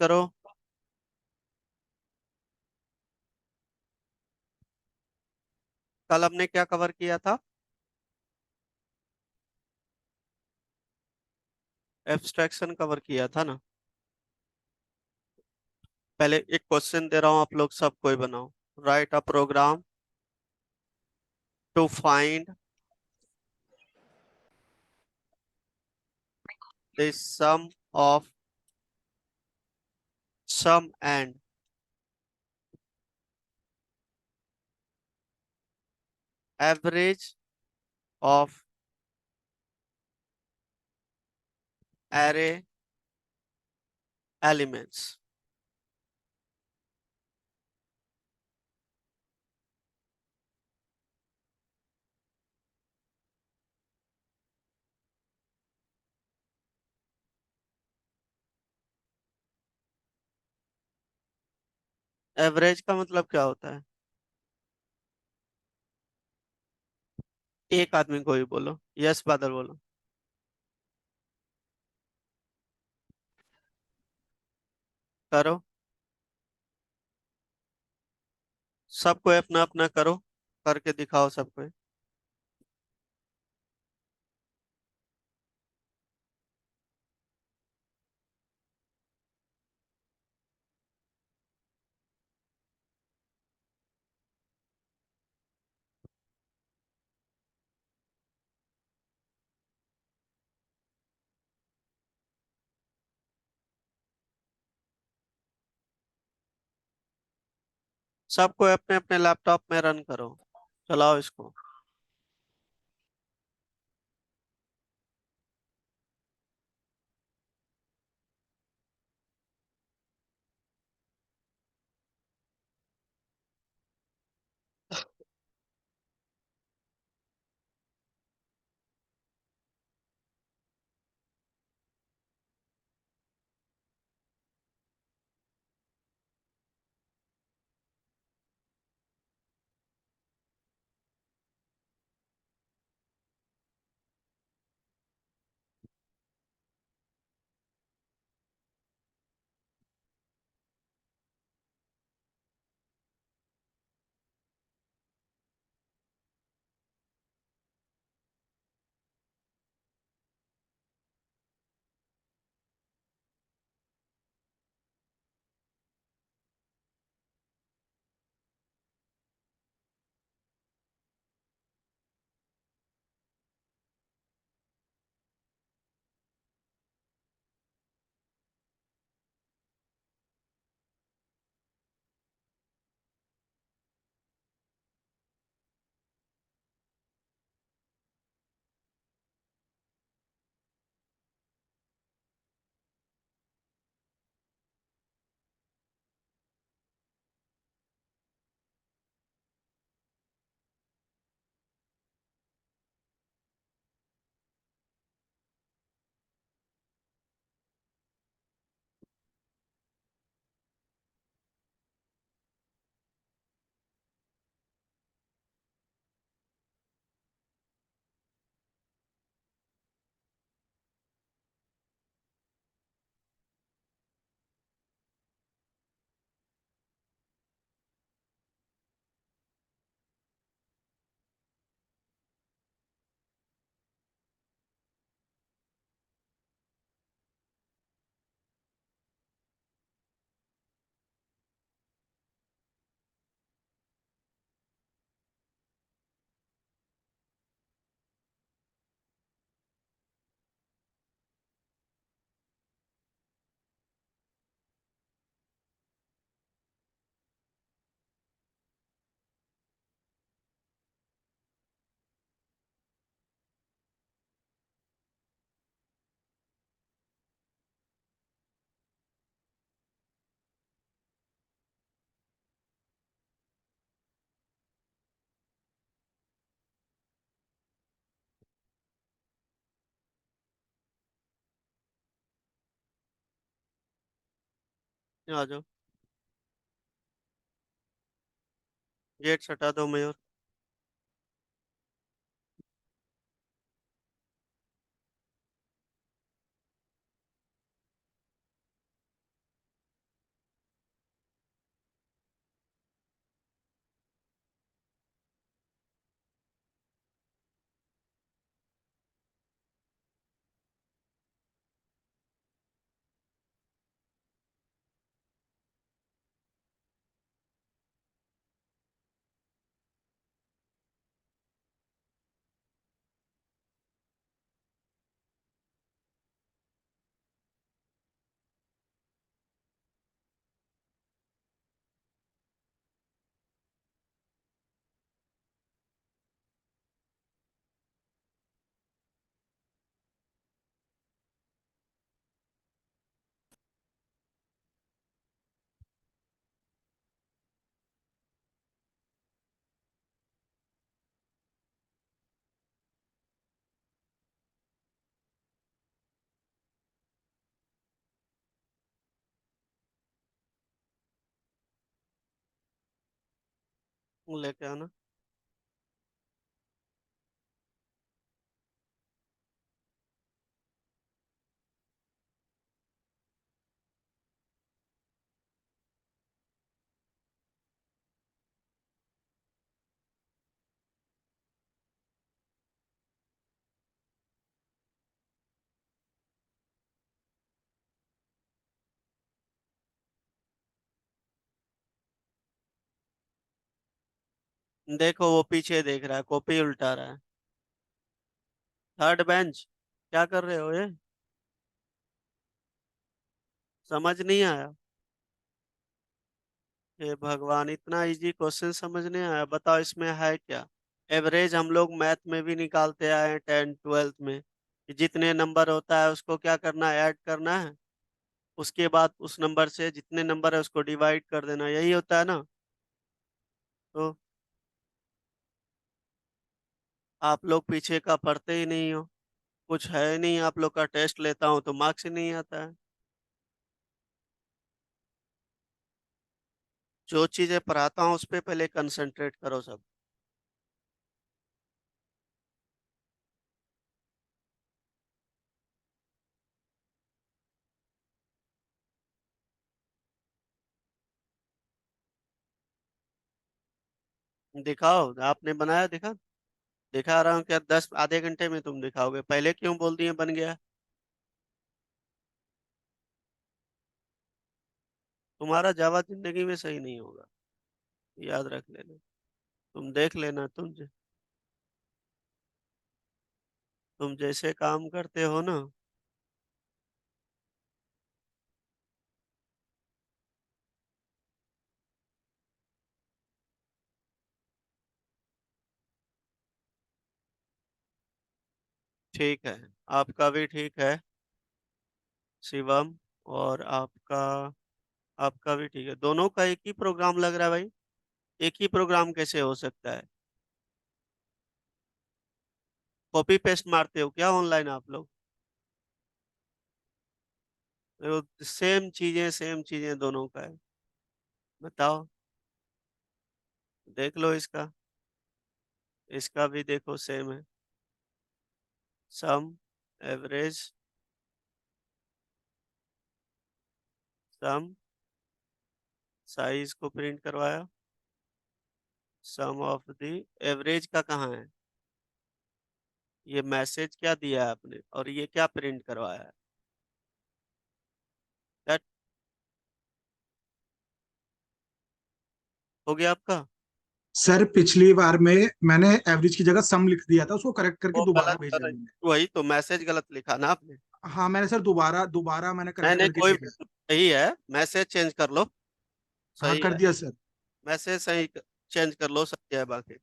करो। कल हमने क्या कवर किया था? एब्स्ट्रैक्शन कवर किया था ना। पहले एक क्वेश्चन दे रहा हूँ, आप लोग सब कोई बनाओ। Write a program to find the sum of sum and average of array elements. Average का मतलब क्या होता है? एक आदमी को ही बोलो। यस बादल बोलो। करो, सबको अपना अपना करो, करके दिखाओ सबको। सबको अपने अपने लैपटॉप में रन करो। चलाओ इसको। आ जाओ। गेट हटा दो मयूर। लेके आना। देखो वो पीछे देख रहा है, कॉपी उल्टा रहा है। थर्ड बेंच, क्या कर रहे हो ये? समझ नहीं आया? हे भगवान, इतना इजी क्वेश्चन समझ नहीं आया? बताओ इसमें है क्या? एवरेज हम लोग मैथ में भी निकालते आए हैं, 10th 12th में, कि जितने नंबर होता है उसको क्या करना है, ऐड करना है। उसके बाद उस नंबर से जितने नंबर है उसको डिवाइड कर देना, यही होता है ना? तो आप लोग पीछे का पढ़ते ही नहीं हो। कुछ है नहीं, आप लोग का टेस्ट लेता हूँ तो मार्क्स ही नहीं आता है। जो चीजें पढ़ाता हूँ उस पे पहले कंसंट्रेट करो सब। दिखाओ, आपने बनाया, दिखा। दिखा रहा हूँ क्या? 10 आधे घंटे में तुम दिखाओगे? पहले क्यों बोल दिए बन गया? तुम्हारा जावा जिंदगी में सही नहीं होगा, याद रख लेना। तुम देख लेना, तुम जैसे काम करते हो ना। ठीक है, आपका भी ठीक है शिवम। और आपका भी ठीक है। दोनों का एक ही प्रोग्राम लग रहा है भाई। एक ही प्रोग्राम कैसे हो सकता है? कॉपी पेस्ट मारते हो क्या ऑनलाइन आप लोग? सेम चीजें दोनों का है। बताओ, देख लो इसका। इसका भी देखो, सेम है। सम, एवरेज, सम, साइज को प्रिंट करवाया। सम ऑफ द एवरेज का कहाँ है? ये मैसेज क्या दिया है आपने, और ये क्या प्रिंट करवाया है? दैट हो गया आपका? सर पिछली बार में मैंने एवरेज की जगह सम लिख दिया था, उसको करेक्ट करके वो दोबारा गलत भेजा कर, मैंने। वही तो मैसेज गलत लिखा ना आपने। हाँ मैंने सर दोबारा दोबारा मैंने नहीं करेक्ट नहीं, करके कोई भेजा। सही है, मैसेज चेंज कर लो। हाँ सही कर है, दिया सर। मैसेज सही चेंज कर लो, सही है बाकी।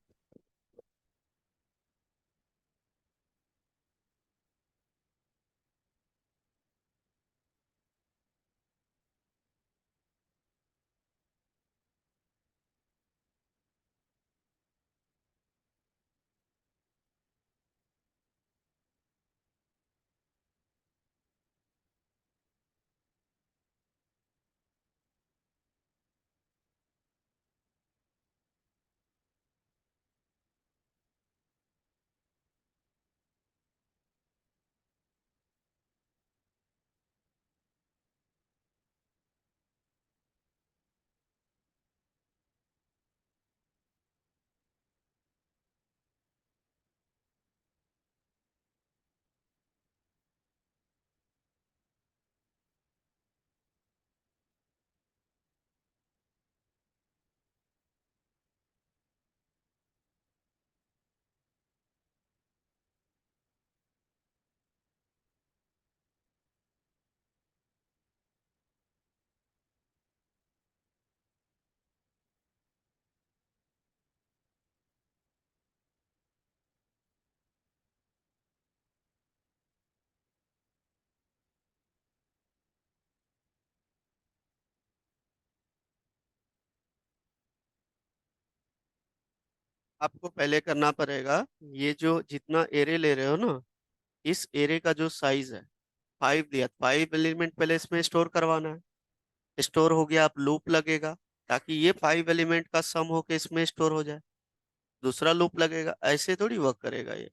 आपको पहले करना पड़ेगा, ये जो जितना एरे ले रहे हो ना, इस एरे का जो साइज है, 5 दिया, 5 एलिमेंट पहले इसमें स्टोर करवाना है। स्टोर हो गया, आप लूप लगेगा। ताकि ये 5 एलिमेंट का सम होके इसमें स्टोर हो जाए। दूसरा लूप लगेगा, ऐसे थोड़ी वर्क करेगा ये।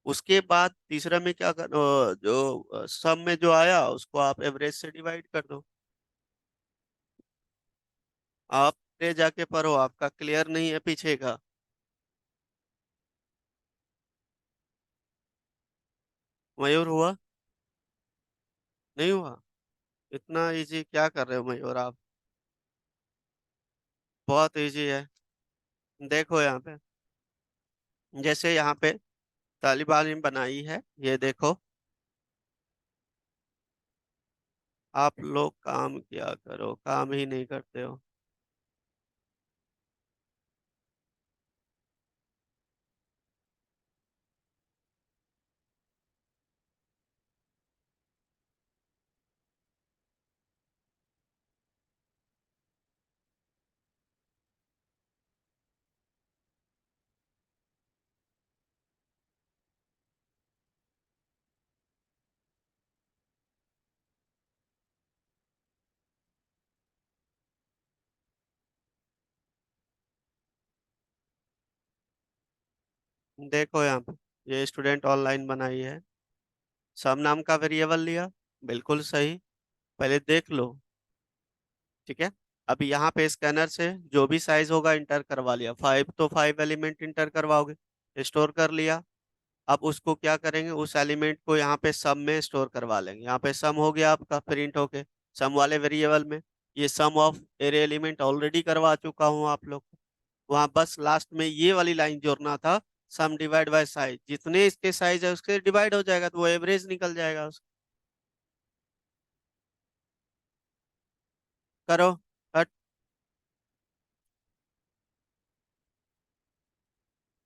उसके बाद तीसरा में क्या कर, जो सम में जो आया उसको आप एवरेज से डिवाइड कर दो। आप ले जाके पढ़ो, आपका क्लियर नहीं है पीछे का। मयूर हुआ? नहीं हुआ? इतना इजी क्या कर रहे हो मयूर आप? बहुत इजी है। देखो यहाँ पे, जैसे यहाँ पे तालिबान ने बनाई है, ये देखो। आप लोग काम किया करो, काम ही नहीं करते हो। देखो यहाँ पे, ये स्टूडेंट ऑनलाइन बनाई है। सम नाम का वेरिएबल लिया, बिल्कुल सही। पहले देख लो, ठीक है। अभी यहाँ पे स्कैनर से जो भी साइज होगा इंटर करवा लिया, 5 तो 5 एलिमेंट इंटर करवाओगे, स्टोर कर लिया। अब उसको क्या करेंगे, उस एलिमेंट को यहाँ पे सम में स्टोर करवा लेंगे। यहाँ पे सम हो गया आपका प्रिंट होके सम वाले वेरिएबल में। ये सम ऑफ एरे एलिमेंट ऑलरेडी करवा चुका हूँ आप लोग को। वहां बस लास्ट में ये वाली लाइन जोड़ना था, सम डिवाइड बाय साइज, जितने इसके साइज है उसके डिवाइड हो जाएगा तो वो एवरेज निकल जाएगा उसका। करो। हट।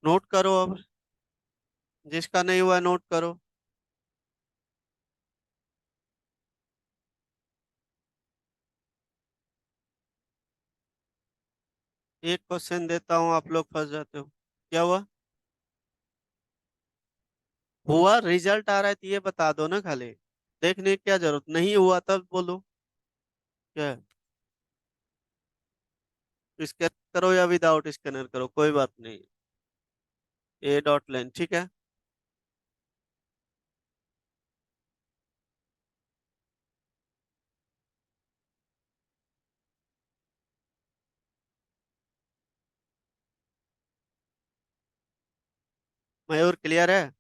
नोट करो अब, जिसका नहीं हुआ नोट करो। एक क्वेश्चन देता हूँ, आप लोग फंस जाते हो। क्या हुआ? हुआ, रिजल्ट आ रहा है तो ये बता दो ना खाली। देखने की क्या जरूरत, नहीं हुआ तब बोलो। क्या है? स्कैन करो या विदाउट स्कैनर करो, कोई बात नहीं। ए डॉट लाइन, ठीक है। मयूर क्लियर है?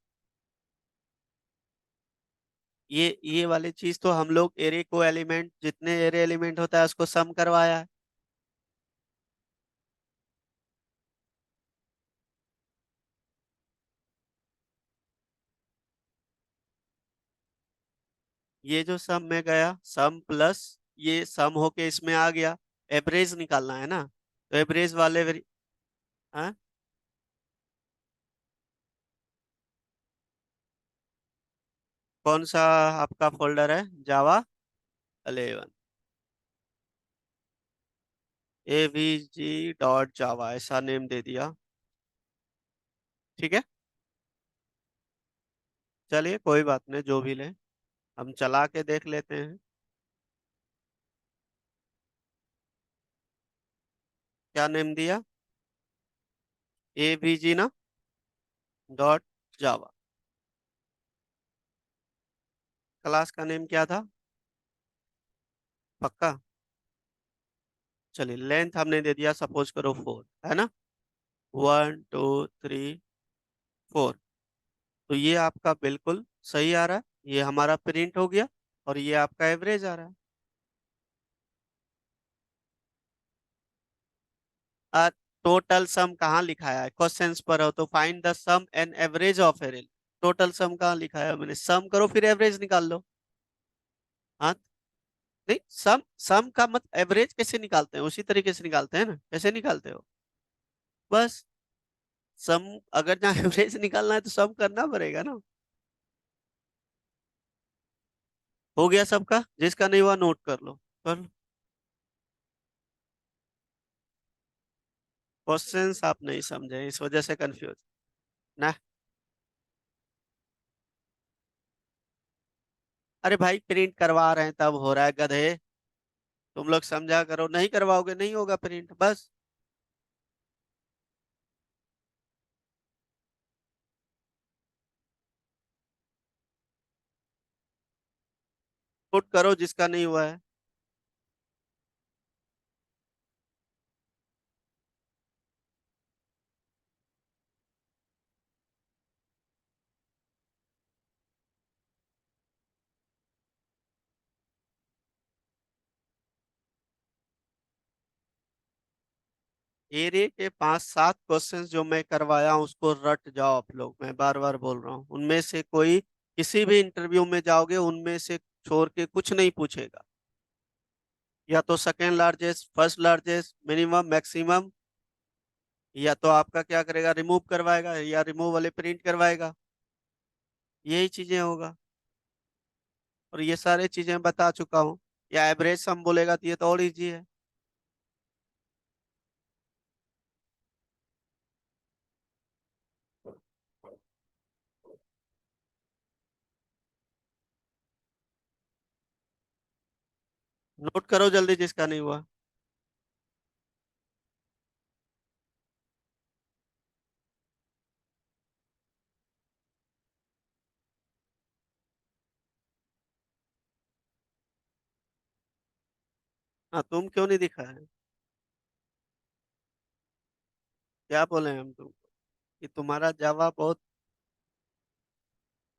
ये वाली चीज तो हम लोग एरे को एलिमेंट, जितने एरे एलिमेंट होता है उसको सम करवाया है। ये जो सम में गया, सम प्लस ये सम होके इसमें आ गया, एवरेज निकालना है ना। तो एवरेज वाले हाँ? कौन सा आपका फोल्डर है? जावा 11, avg.java ऐसा नेम दे दिया, ठीक है। चलिए कोई बात नहीं, जो भी ले, हम चला के देख लेते हैं। क्या नेम दिया? avg ना, डॉट जावा। क्लास का नेम क्या था? पक्का? चलिए लेंथ हमने दे दिया, सपोज करो 4, है ना। 1 2 3 4। तो ये आपका बिल्कुल सही आ रहा है, ये हमारा प्रिंट हो गया, और ये आपका एवरेज आ रहा है। आ, टोटल सम कहाँ लिखा है? क्वेश्चंस पर हो तो find the sum and average of array. Total sum कहाँ लिखा है? मैंने सम करो फिर एवरेज निकाल लो। हाँ। नहीं, सम सम का मत एवरेज कैसे निकालते हैं, उसी तरीके से निकालते हैं ना, कैसे निकालते हो? बस, सम, अगर जहाँ एवरेज निकालना है तो सम करना पड़ेगा ना। हो गया सबका, जिसका नहीं हुआ नोट कर लो। कर लो। क्वेश्चंस आप नहीं समझे, इस वजह से कंफ्यूज ना। अरे भाई प्रिंट करवा रहे हैं तब हो रहा है, गधे। तुम लोग समझा करो, नहीं करवाओगे नहीं होगा प्रिंट, बस। पुट करो जिसका नहीं हुआ है। एरिया के 5-7 क्वेश्चंस जो मैं करवाया हूं उसको रट जाओ आप लोग, मैं बार बार बोल रहा हूँ। उनमें से कोई, किसी भी इंटरव्यू में जाओगे उनमें से छोड़ के कुछ नहीं पूछेगा। या तो second largest, first largest, minimum, maximum, या तो आपका क्या करेगा, रिमूव करवाएगा, या रिमूव वाले प्रिंट करवाएगा। यही चीजें होगा। और ये सारे चीजें बता चुका हूँ। या एवरेज सम बोलेगा तो ये तो और इजी है। नोट करो जल्दी जिसका नहीं हुआ। हाँ, तुम क्यों नहीं दिखा है? क्या बोले हम तुमको कि तुम्हारा जावा बहुत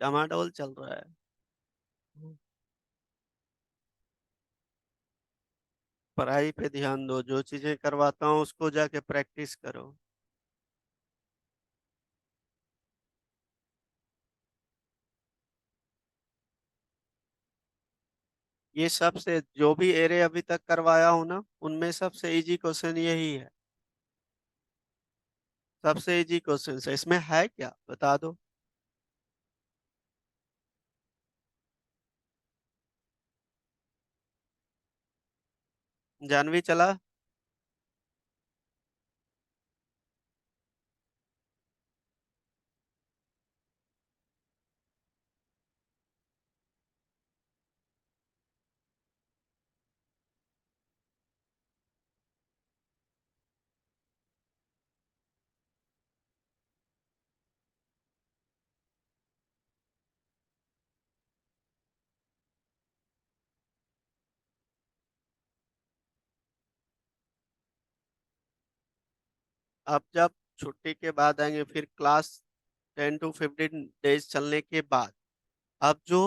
डामाडोल चल रहा है। पढ़ाई पे ध्यान दो, जो चीजें करवाता हूँ उसको जाके प्रैक्टिस करो। ये सबसे जो भी एरे अभी तक करवाया हूँ ना, उनमें सबसे इजी क्वेश्चन यही है। सबसे इजी क्वेश्चन है, इसमें है क्या बता दो। जानवी चला। अब जब छुट्टी के बाद आएंगे, फिर क्लास 10 to 15 डेज चलने के बाद, अब जो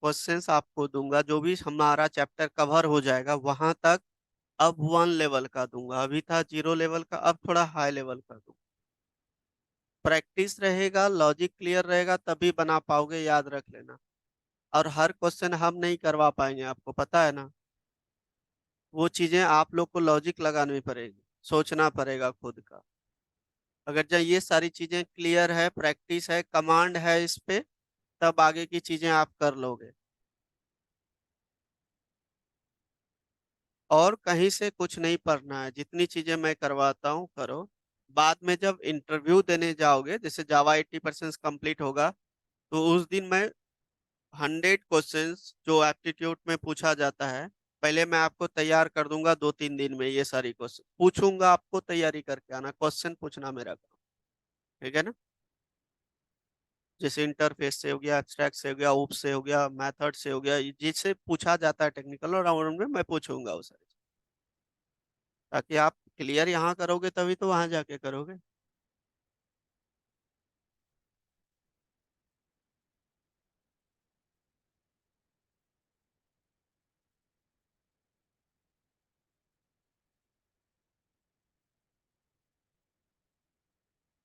क्वेश्चंस आपको दूंगा, जो भी हमारा चैप्टर कवर हो जाएगा वहां तक, अब 1 लेवल का दूंगा। अभी था 0 लेवल का, अब थोड़ा हाई लेवल का दूंगा। प्रैक्टिस रहेगा, लॉजिक क्लियर रहेगा, तभी बना पाओगे, याद रख लेना। और हर क्वेश्चन हम नहीं करवा पाएंगे, आपको पता है ना। वो चीजें आप लोग को लॉजिक लगानी पड़ेगी, सोचना पड़ेगा खुद का। अगर जब ये सारी चीजें क्लियर है, प्रैक्टिस है, कमांड है इस पे, तब आगे की चीजें आप कर लोगे। और कहीं से कुछ नहीं पढ़ना है, जितनी चीजें मैं करवाता हूँ करो। बाद में जब इंटरव्यू देने जाओगे, जैसे जावा 80% कंप्लीट होगा, तो उस दिन मैं 100 क्वेश्चंस जो एप्टीट्यूड में पूछा जाता है, पहले मैं आपको तैयार कर दूंगा 2-3 दिन में। ये सारी क्वेश्चन पूछूंगा, आपको तैयारी करके आना, क्वेश्चन पूछना मेरा काम। ठीक है ना। जैसे इंटरफेस से हो गया, एब्स्ट्रैक्ट से हो गया, ऊप से हो गया, मेथड से हो गया, जिससे पूछा जाता है टेक्निकल और राउंड में मैं पूछूंगा उसे। ताकि आप क्लियर यहाँ करोगे तभी तो वहां जाके करोगे।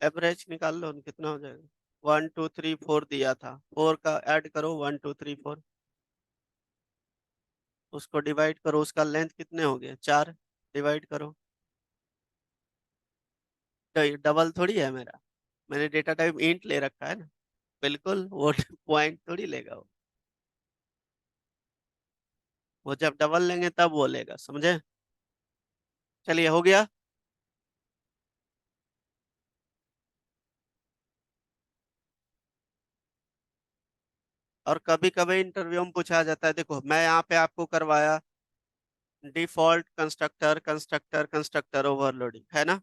एवरेज निकाल लो न, कितना हो जाएगा। 1 2 3 4 दिया था, 4 का ऐड करो, 1 2 3 4। उसको डिवाइड करो, उसका लेंथ कितने हो गए, 4। डिवाइड करो। तो डबल थोड़ी है मेरा, मैंने डेटा टाइप इंट ले रखा है ना। बिल्कुल वो पॉइंट थोड़ी लेगा वो जब डबल लेंगे तब वो लेगा, समझे। चलिए, हो गया। और कभी कभी इंटरव्यू में पूछा जाता है, देखो मैं यहाँ पे आपको करवाया, default constructor, constructor, constructor overloading है ना।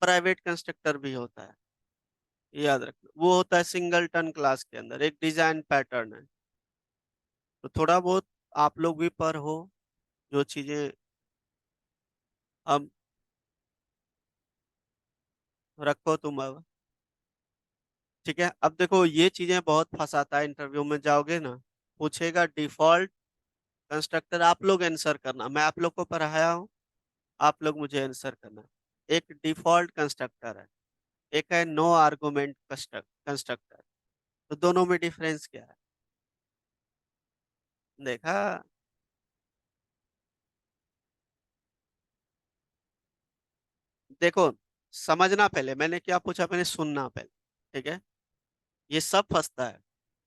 प्राइवेट कंस्ट्रक्टर भी होता है, याद रखना। वो होता है सिंगलटन क्लास के अंदर, एक डिजाइन पैटर्न है। तो थोड़ा बहुत आप लोग भी पर हो जो चीजें अब रखो तुम अब। ठीक है, अब देखो ये चीजें बहुत फंसाता है, इंटरव्यू में जाओगे ना, पूछेगा डिफॉल्ट कंस्ट्रक्टर, आप लोग आंसर करना, मैं आप लोग को पढ़ाया हूँ, आप लोग मुझे आंसर करना। एक डिफॉल्ट कंस्ट्रक्टर है, एक है नो आर्गुमेंट कंस्ट्रक्टर। तो दोनों में डिफरेंस क्या है, देखा। देखो, समझना पहले, मैंने क्या पूछा, मैंने सुनना पहले। ठीक है, ये सब फंसता है,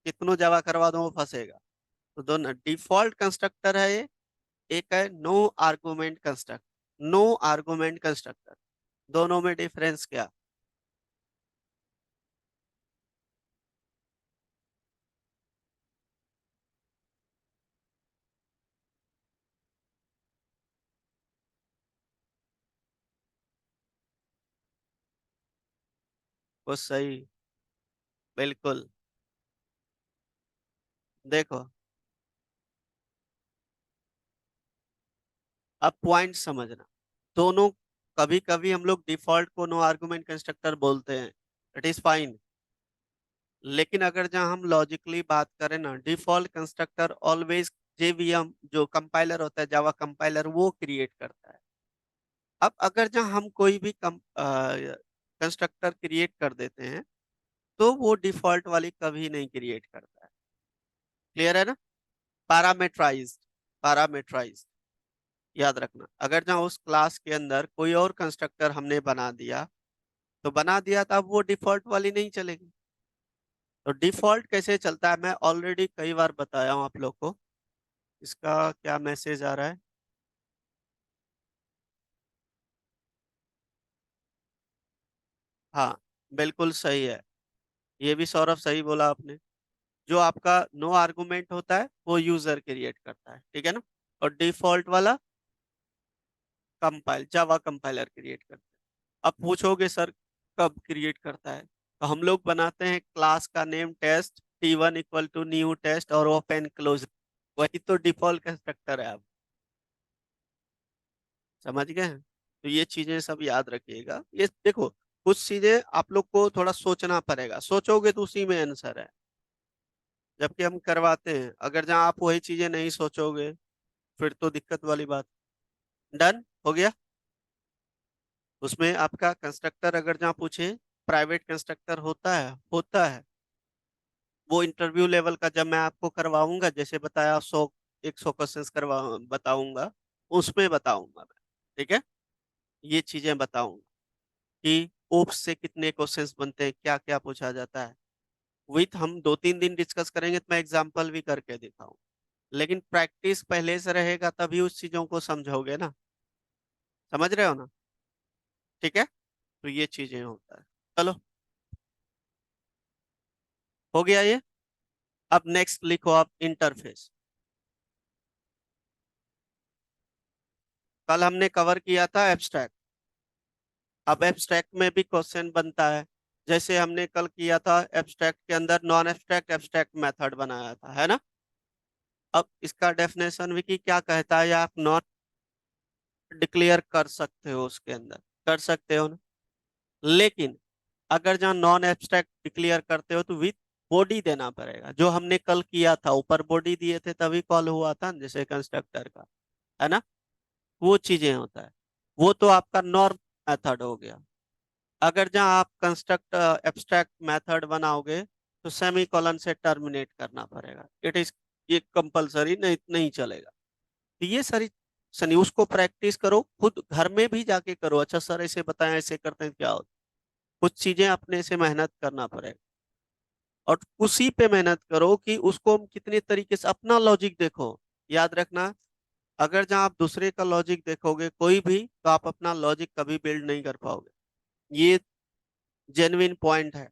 कितनों जवा करवा दो वो फंसेगा। तो दोनों डिफॉल्ट कंस्ट्रक्टर है ये, एक है no argument construct, no argument constructor. दोनों में डिफरेंस क्या। वो सही, बिल्कुल। देखो, अब पॉइंट समझना, दोनों, कभी कभी हम लोग डिफॉल्ट को नो आर्गुमेंट कंस्ट्रक्टर बोलते हैं, इट इज फाइन। लेकिन अगर जहाँ हम लॉजिकली बात करें ना, डिफॉल्ट कंस्ट्रक्टर ऑलवेज जेवीएम जो कंपाइलर होता है, जावा कंपाइलर, वो क्रिएट करता है। अब अगर जहाँ हम कोई भी कंस्ट्रक्टर क्रिएट कर देते हैं, तो वो डिफॉल्ट वाली कभी नहीं क्रिएट करता है। क्लियर है ना। पैरामेट्राइज्ड, पैरामेट्राइज्ड, याद रखना। अगर जहाँ उस क्लास के अंदर कोई और कंस्ट्रक्टर हमने बना दिया, तो बना दिया था, अब वो डिफॉल्ट वाली नहीं चलेगी। तो डिफॉल्ट कैसे चलता है, मैं ऑलरेडी कई बार बताया हूँ आप लोग को। इसका क्या मैसेज आ रहा है। हाँ, बिल्कुल सही है, ये भी सौरभ सही बोला आपने। जो आपका नो आर्गुमेंट होता है वो यूजर क्रिएट करता है, ठीक है ना। और डिफॉल्ट वाला कंपाइल, जावा कंपाइलर क्रिएट करता है। अब पूछोगे सर कब क्रिएट करता है, तो हम लोग बनाते हैं क्लास का name test, T1 equal to new test और ओपन क्लोज, वही तो डिफॉल्ट कंस्ट्रक्टर है। आप समझ गए हैं। तो ये चीजें सब याद रखिएगा। ये देखो, कुछ चीजें आप लोग को थोड़ा सोचना पड़ेगा, सोचोगे तो उसी में आंसर है। जबकि हम करवाते हैं, अगर जहाँ आप वही चीजें नहीं सोचोगे, फिर तो दिक्कत वाली बात। डन हो गया। उसमें आपका कंस्ट्रक्टर अगर जहाँ पूछे, प्राइवेट कंस्ट्रक्टर होता है वो इंटरव्यू लेवल का, जब मैं आपको करवाऊंगा, जैसे बताया 100 100 क्वेश्चंस करवा बताऊंगा, उसमें बताऊंगा मैं। ठीक है, ये चीजें बताऊंगा कि ओप्स से कितने क्वेश्चंस बनते हैं, क्या क्या पूछा जाता है। विथ हम 2 3 दिन डिस्कस करेंगे, तो मैं एग्जाम्पल भी करके दिखाऊं। लेकिन प्रैक्टिस पहले से रहेगा तभी उस चीजों को समझोगे ना। समझ रहे हो ना। ठीक है, तो ये चीजें होता है। चलो, हो गया ये। अब नेक्स्ट लिखो आप इंटरफेस। कल हमने कवर किया था एब्स्ट्रैक्ट। अब एब्स्ट्रैक्ट में भी क्वेश्चन बनता है, जैसे हमने कल किया था एब्स्ट्रैक्ट के अंदर नॉन एब्स्ट्रैक्ट एब्स्ट्रैक्ट मेथड बनाया था, है ना। अब इसका डेफिनेशन भी कि क्या कहता है, या आप नॉट डिक्लेयर कर सकते हो उसके अंदर, कर सकते हो ना। लेकिन अगर जहाँ नॉन एब्स्ट्रैक्ट डिक्लेयर करते हो, तो विथ बॉडी देना पड़ेगा, जो हमने कल किया था, ऊपर बॉडी दिए थे तभी कॉल हुआ था, जैसे कंस्ट्रक्टर का, है ना। वो चीजें होता है, वो तो आपका नॉर्म मेथड हो गया। अगर जहाँ आप कंस्ट्रक्ट एब्स्ट्रैक्ट मेथड बनाओगे, तो सेमी कॉलन से टर्मिनेट करना पड़ेगा, इट इज, ये कंपलसरी नहीं नहीं चलेगा। तो ये सारी सनी, उसको प्रैक्टिस करो, खुद घर में भी जाके करो। अच्छा सर ऐसे बताएं, ऐसे करते हैं क्या होता है? कुछ चीजें अपने से मेहनत करना पड़ेगा, और उसी पे मेहनत करो कि उसको हम कितने तरीके से, अपना लॉजिक देखो। याद रखना, अगर जहाँ आप दूसरे का लॉजिक देखोगे कोई भी, तो आप अपना लॉजिक कभी बिल्ड नहीं कर पाओगे। ये जेन्युइन पॉइंट है,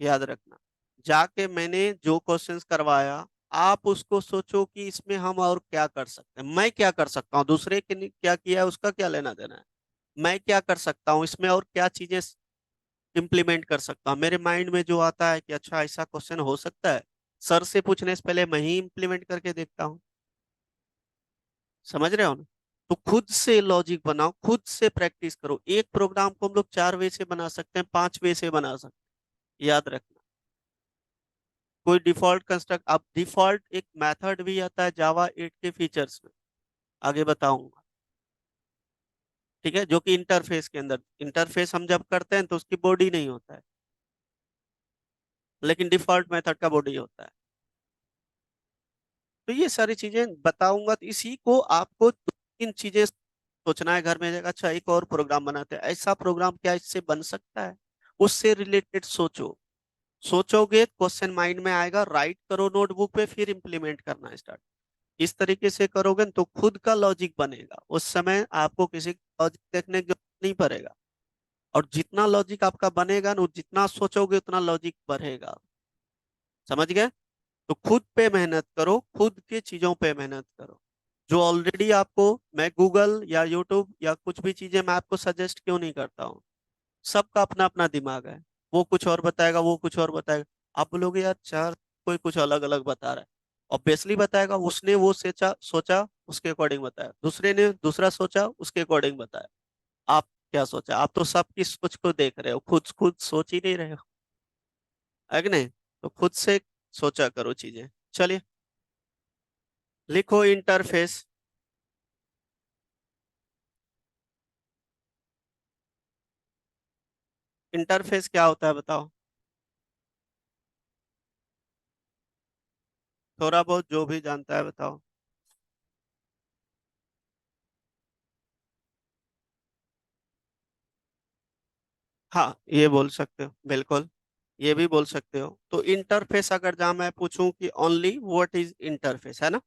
याद रखना। जाके मैंने जो क्वेश्चंस करवाया, आप उसको सोचो कि इसमें हम और क्या कर सकते हैं, मैं क्या कर सकता हूँ, दूसरे के ने क्या किया है उसका क्या लेना देना है, मैं क्या कर सकता हूँ इसमें और क्या चीजें इम्प्लीमेंट कर सकता हूँ। मेरे माइंड में जो आता है कि अच्छा ऐसा क्वेश्चन हो सकता है, सर से पूछने से पहले मैं ही इम्प्लीमेंट करके देखता हूँ। समझ रहे हो ना? तो खुद से लॉजिक बनाओ, खुद से प्रैक्टिस करो। एक प्रोग्राम को हम लोग 4 वे से बना सकते हैं, 5 वे से बना सकते हैं, याद रखना। कोई डिफॉल्ट कंस्ट्रक्ट, अब डिफॉल्ट एक मेथड भी आता है जावा 8 के फीचर्स में, आगे बताऊंगा। ठीक है, जो कि इंटरफेस के अंदर, इंटरफेस हम जब करते हैं तो उसकी बॉडी नहीं होता है, लेकिन डिफॉल्ट मेथड का बॉडी होता है। तो ये सारी चीजें बताऊंगा, तो इसी को आपको तीन चीजें सोचना है घर में जाएगा। अच्छा, एक और प्रोग्राम बनाते हैं, ऐसा प्रोग्राम क्या इससे बन सकता है, उससे रिलेटेड सोचो। सोचोगे, क्वेश्चन माइंड में आएगा, राइट करो नोटबुक पे, फिर इंप्लीमेंट करना स्टार्ट। इस तरीके से करोगे न तो खुद का लॉजिक बनेगा, उस समय आपको किसी लॉजिक देखने की जरूरत नहीं पड़ेगा। और जितना लॉजिक आपका बनेगा ना, जितना सोचोगे उतना लॉजिक बढ़ेगा। समझ गए? तो खुद पे मेहनत करो, खुद के चीजों पे मेहनत करो। जो ऑलरेडी आपको, मैं गूगल या यूट्यूब या कुछ भी चीजें मैं आपको सजेस्ट क्यों नहीं करता हूँ, सबका अपना अपना दिमाग है। वो कुछ और बताएगा, वो कुछ और बताएगा। आप बोलोगे यार चार, कोई कुछ अलग अलग बता रहा है। ऑब्वियसली बताएगा, उसने वो सोचा सोचा उसके अकॉर्डिंग बताया, दूसरे ने दूसरा सोचा उसके अकॉर्डिंग बताया। आप क्या सोचा? आप तो सबकी सोच को देख रहे हो, खुद खुद सोच ही नहीं रहे हो, है कि नहीं? तो खुद से सोचा करो चीजें। चलिए, लिखो इंटरफेस। इंटरफेस क्या होता है बताओ? थोड़ा बहुत जो भी जानता है बताओ। हाँ, ये बोल सकते हो बिल्कुल, ये भी बोल सकते हो। तो इंटरफेस अगर जहाँ मैं पूछूं कि ओनली व्हाट इज इंटरफेस, है ना,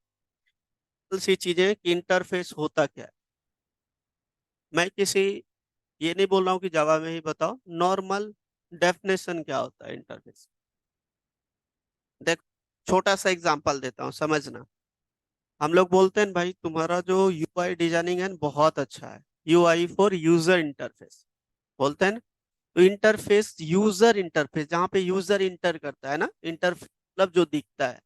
सी चीजें कि इंटरफेस होता क्या है। मैं किसी, ये नहीं बोल रहा हूँ कि जावा में ही बताओ, नॉर्मल डेफिनेशन क्या होता है इंटरफेस। देख, छोटा सा एग्जांपल देता हूँ, समझना। हम लोग बोलते हैं भाई तुम्हारा जो यूआई डिजाइनिंग है बहुत अच्छा है, यूआई फॉर यूजर इंटरफेस बोलते हैं ना। तो इंटरफेस, यूजर इंटरफेस, जहाँ पे यूजर इंटर करता है ना, इंटरफेस मतलब जो दिखता है।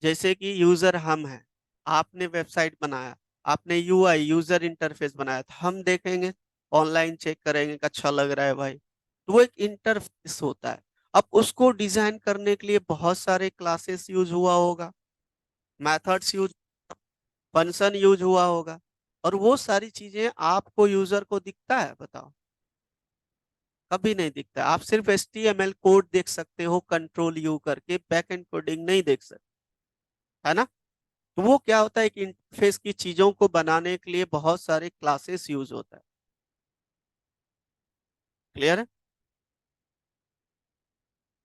जैसे कि यूजर हम हैं, आपने वेबसाइट बनाया, आपने यूआई यूजर इंटरफेस बनाया, तो हम देखेंगे, ऑनलाइन चेक करेंगे कि अच्छा लग रहा है भाई, तो वो एक इंटरफेस होता है। अब उसको डिजाइन करने के लिए बहुत सारे क्लासेस यूज हुआ होगा, मेथड्स यूज, फंक्शन यूज हुआ होगा, और वो सारी चीजें आपको यूजर को दिखता है बताओ? कभी नहीं दिखता। आप सिर्फ HTML कोड देख सकते हो, कंट्रोल यू करके, बैक एंड कोडिंग नहीं देख सकते, है ना? तो वो क्या होता है, एक इंटरफेस की चीजों को बनाने के लिए बहुत सारे क्लासेस यूज होता है। क्लियर है?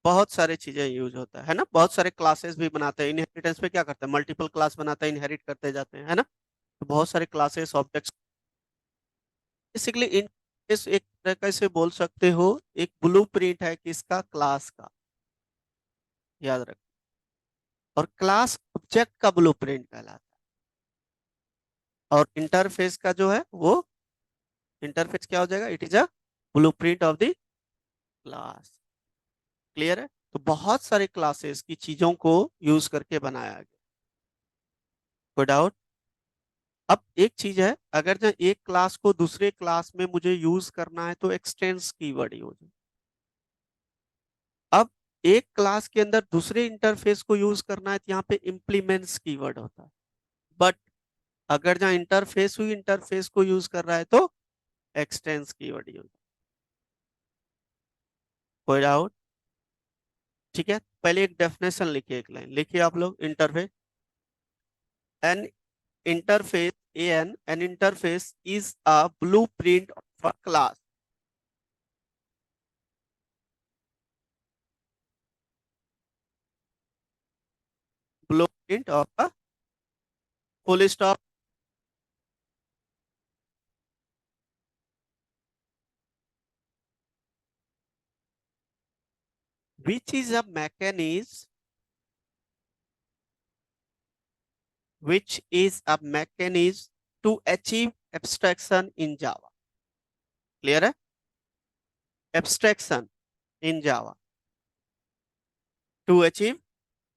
बहुत सारे चीजें यूज होता है ना, बहुत सारे क्लासेस भी बनाते हैं। इनहेरिटेंस पे क्या करते हैं, मल्टीपल क्लास बनाते हैं, इनहेरिट करते जाते हैं, है ना? तो बहुत सारे क्लासेस, ऑब्जेक्ट्स, बेसिकली इंटरफेस एक तरह से बोल सकते हो, एक ब्लूप्रिंट है किसका, क्लास का, याद रख। और क्लास ऑब्जेक्ट का ब्लूप्रिंट कहलाता है, और इंटरफेस का जो है वो, इंटरफेस क्या हो जाएगा, it is a blueprint of the class. Clear है? तो बहुत सारे क्लासेस की चीजों को यूज करके बनाया गया। कोई डाउट? अब एक चीज है, अगर जो एक क्लास को दूसरे क्लास में मुझे यूज करना है तो एक्सटेंस कीवर्ड यूज है। अब एक क्लास के अंदर दूसरे इंटरफेस को यूज करना है तो यहाँ पे इम्प्लीमेंट्स कीवर्ड होता है। बट अगर जहाँ इंटरफेस हुई इंटरफेस को यूज कर रहा है तो एक्सटेंस कीवर्ड यूज। कोई डाउट? ठीक है, पहले एक डेफिनेशन लिखिए, एक लाइन लिखिए आप लोग। Interface, an interface, an interface is a blueprint of a class. Blueprint of a, full stop, which is a mechanism which is a mechanism to achieve abstraction in Java. Clear है? Abstraction in Java. To achieve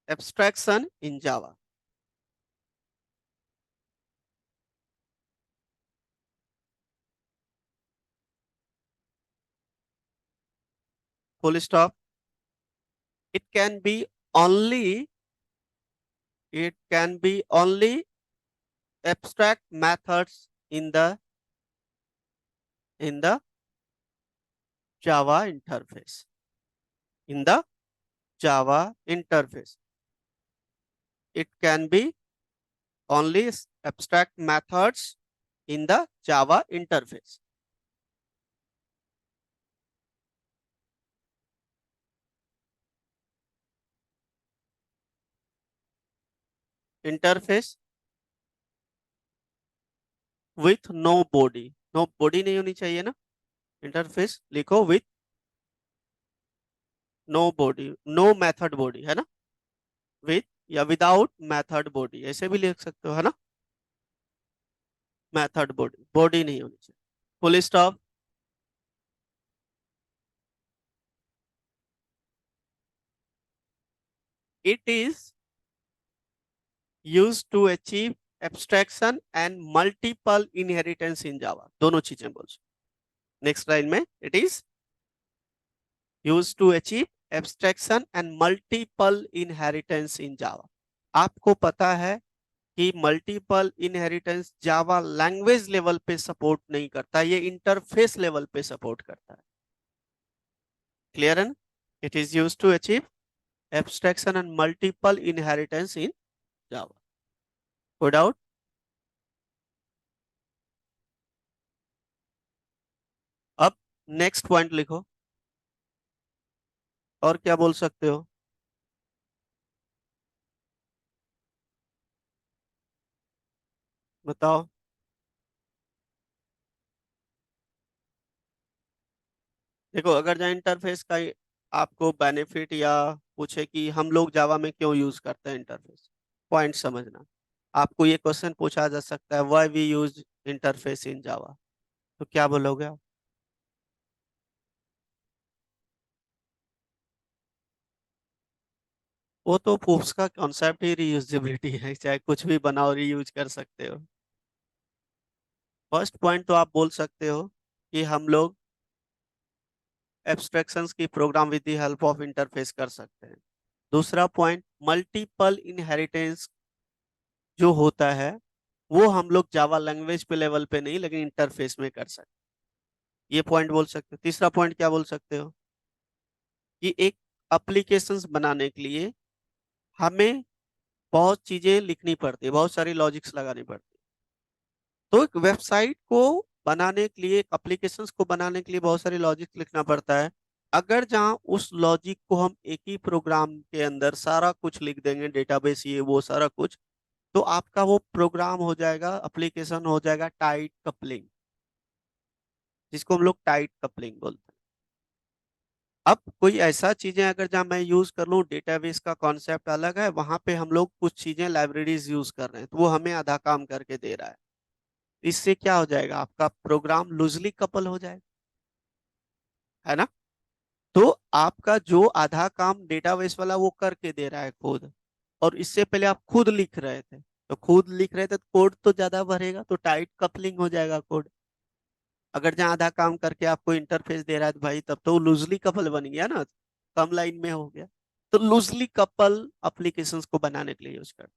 abstraction in Java. Full stop. It can be only abstract methods in the Java interface. In the Java interface. It can be only abstract methods in the Java interface. Interface with no body. No body नहीं होनी चाहिए ना. Interface लिखो with no body, no method body है ना. With या without method body ऐसे भी लिख सकते हो है ना. Method body, body नहीं होनी चाहिए. Full stop. It is used to achieve abstraction and multiple inheritance in Java. दोनों चीजें बोल. नेक्स्ट लाइन में it is used to achieve abstraction and multiple inheritance in Java. आपको पता है कि multiple inheritance Java language level पे support नहीं करता, ये इंटरफेस लेवल पे सपोर्ट करता है. क्लियर है ना. It is use to achieve abstraction and multiple inheritance in Java. कोई डाउट? अब नेक्स्ट पॉइंट लिखो. और क्या बोल सकते हो? बताओ. देखो, अगर जो इंटरफेस का आपको बेनिफिट या पूछे कि हम लोग जावा में क्यों यूज करते हैं इंटरफेस, पॉइंट समझना. आपको ये क्वेश्चन पूछा जा सकता है, व्हाई वी यूज इंटरफेस इन जावा, तो क्या बोलोगे आप? वो तो फूफ्स का कॉन्सेप्ट ही रीयूजेबिलिटी है, चाहे कुछ भी बनाओ रीयूज कर सकते हो. फर्स्ट पॉइंट तो आप बोल सकते हो कि हम लोग एब्स्ट्रैक्शंस की program with the help of interface कर सकते हैं. दूसरा पॉइंट, मल्टीपल इनहेरिटेंस जो होता है वो हम लोग जावा लैंग्वेज पे लेवल पे नहीं लेकिन इंटरफेस में कर सकते. ये पॉइंट बोल सकते हो. तीसरा पॉइंट क्या बोल सकते हो कि एक एप्लीकेशंस बनाने के लिए हमें बहुत चीजें लिखनी पड़ती है, बहुत सारी लॉजिक्स लगानी पड़ती है. तो एक वेबसाइट को बनाने के लिए, एक एप्लीकेशंस को बनाने के लिए बहुत सारी लॉजिक लिखना पड़ता है. अगर जहां उस लॉजिक को हम एक ही प्रोग्राम के अंदर सारा कुछ लिख देंगे, डेटाबेस ये वो सारा कुछ, तो आपका वो प्रोग्राम हो जाएगा, एप्लीकेशन हो जाएगा टाइट कपलिंग, जिसको हम लोग टाइट कपलिंग बोलते हैं. अब कोई ऐसा चीजें अगर जहां मैं यूज कर लूँ, डेटाबेस का कॉन्सेप्ट अलग है, वहां पे हम लोग कुछ चीजें लाइब्रेरीज यूज कर रहे हैं, तो वो हमें आधा काम करके दे रहा है. इससे क्या हो जाएगा, आपका प्रोग्राम लूजली कपल हो जाएगा, है ना. तो आपका जो आधा काम डेटाबेस वाला वो करके दे रहा है खुद, और इससे पहले आप खुद लिख रहे थे, तो खुद लिख रहे थे तो कोड तो ज्यादा भरेगा, तो टाइट कपलिंग हो जाएगा कोड. अगर जहाँ आधा काम करके आपको इंटरफेस दे रहा है तो भाई तब तो लूजली कपल बन गया ना, कम लाइन में हो गया. तो लूजली कपल एप्लीकेशंस को बनाने के लिए यूज करते.